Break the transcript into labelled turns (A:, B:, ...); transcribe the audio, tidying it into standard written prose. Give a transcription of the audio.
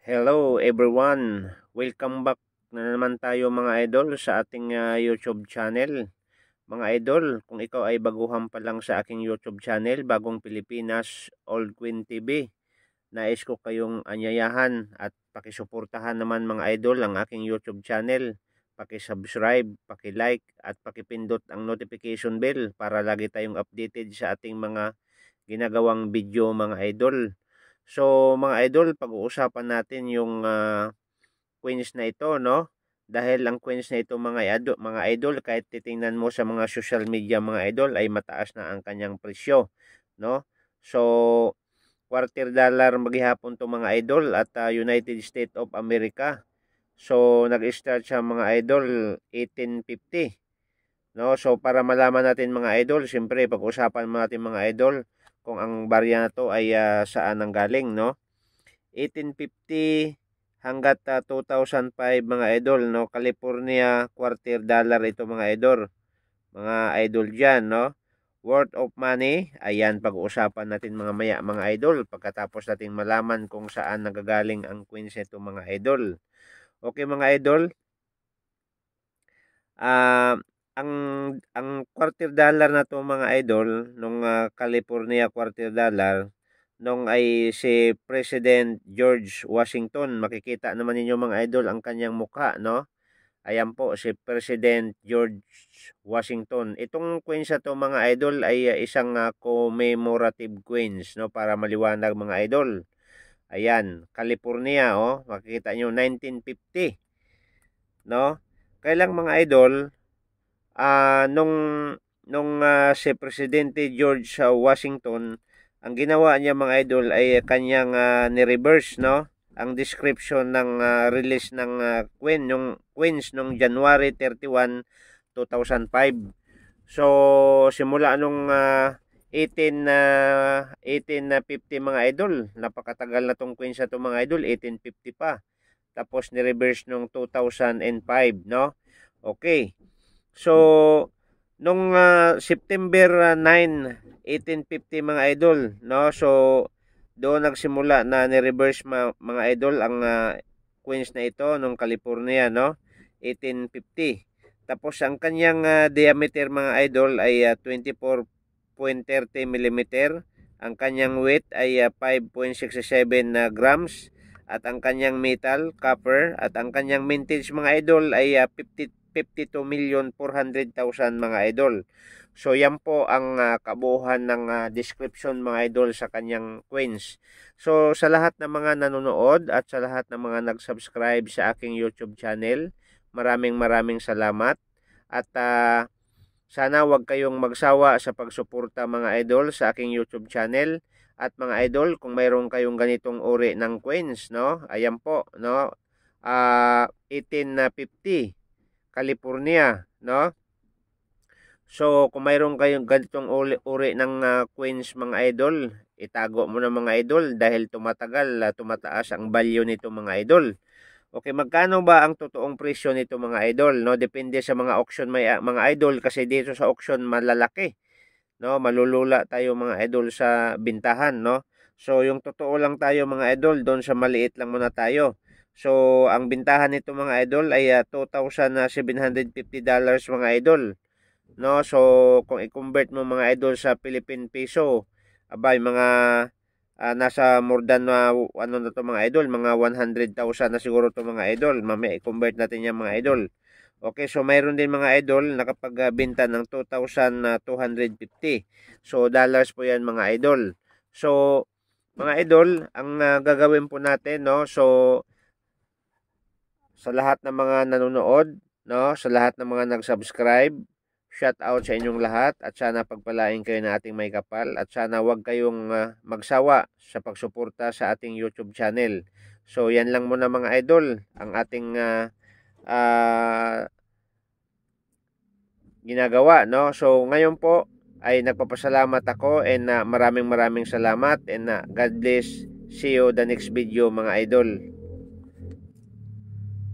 A: Hello everyone! Welcome back na naman tayo mga idol sa ating YouTube channel. Mga idol, kung ikaw ay baguhan pa lang sa aking YouTube channel, Bagong Pilipinas Old Queen TV, nais ko kayong anyayahan at pakisuportahan naman mga idol ang aking YouTube channel. Pakisubscribe, pakilike at pakipindot ang notification bell para lagi tayong updated sa ating mga ginagawang video mga idol. So mga idol, pag-uusapan natin yung coins na ito, no? Dahil ang coins na ito mga idol, kahit titingnan mo sa mga social media mga idol, ay mataas na ang kanyang presyo, no? So quarter dollar maghihapon to mga idol at United States of America. So nag-start siya mga idol 1850, no? So para malaman natin mga idol, siyempre pag-usapan natin mga idol kung ang barya na to ay saan ang galing, no? 1850 hanggat 2005 mga idol, no? California quarter dollar ito mga idol dyan, no? Worth of money, ayan, pag-uusapan natin mga idol, pagkatapos natin malaman kung saan nagagaling ang coins nito mga idol. Okay mga idol, ang quarter dollar na to mga idol, nung California quarter dollar, nung ay si President George Washington. Makikita naman ninyo mga idol ang kanyang mukha, no? Ayan po, si President George Washington. Itong coins na to mga idol ay isang commemorative coins, no? Para maliwanag mga idol. Ayan, California, oh. Makikita nyo, 1950, no? Kailang mga idol, nung si Presidente George Washington, ang ginawa niya mga idol ay kanyang ni-reverse, no? Ang description ng release ng coins nung January 31, 2005. So simula nung 1850 mga idol, napakatagal na tong coins na to mga idol, 1850 pa. Tapos ni-reverse nung 2005, no? Okay. So nung September 9, 1850 mga idol, no? So doon nagsimula na ni-reverse mga idol ang coins na ito nung California, no? 1850. Tapos ang kanyang diameter mga idol ay 24.30 mm. Ang kanyang weight ay 5.67 grams. At ang kanyang metal, copper, at ang kanyang mintage mga idol ay 52,400,000 mga idol. So yan po ang kabuuhan ng description mga idol sa kanyang coins. So sa lahat ng mga nanonood at sa lahat ng mga nag-subscribe sa aking YouTube channel, maraming salamat. At sana wag kayong magsawa sa pagsuporta mga idol sa aking YouTube channel. At mga idol, kung mayroon kayong ganitong uri ng coins, no? Ayan po, no? 1850 California, no? So kung mayroon kayong ganitong uri ng coins mga idol, itago mo na mga idol dahil tumatagal, tumataas ang value nito mga idol. Okay, magkano ba ang totoong presyo nito mga idol, no? Depende sa mga auction mga idol, kasi dito sa auction malalaki, no? Malulula tayo mga idol sa bintahan, no? So yung totoo lang tayo mga idol, doon sa maliit lang muna tayo. So ang bintahan nito mga idol ay $2,750 mga idol, no? So kung i-convert mo mga idol sa Philippine peso, abay mga nasa more than ano na to mga idol, mga 100,000 na siguro to mga idol. Mamaya i-convert natin yan mga idol. Okay, so mayroon din mga idol nakapagbenta ng 2,250. So dollars po yan mga idol. So mga idol, ang gagawin po natin, no? So sa lahat ng mga nanonood, no? Sa lahat ng mga nag-subscribe, shout out sa inyong lahat at sana pagpalain kayo ng ating may kapal at sana wag kayong magsawa sa pagsuporta sa ating YouTube channel. So yan lang muna mga idol ang ating ginagawa, no? So ngayon po ay nagpapasalamat ako and maraming salamat and God bless. See you the next video mga idol.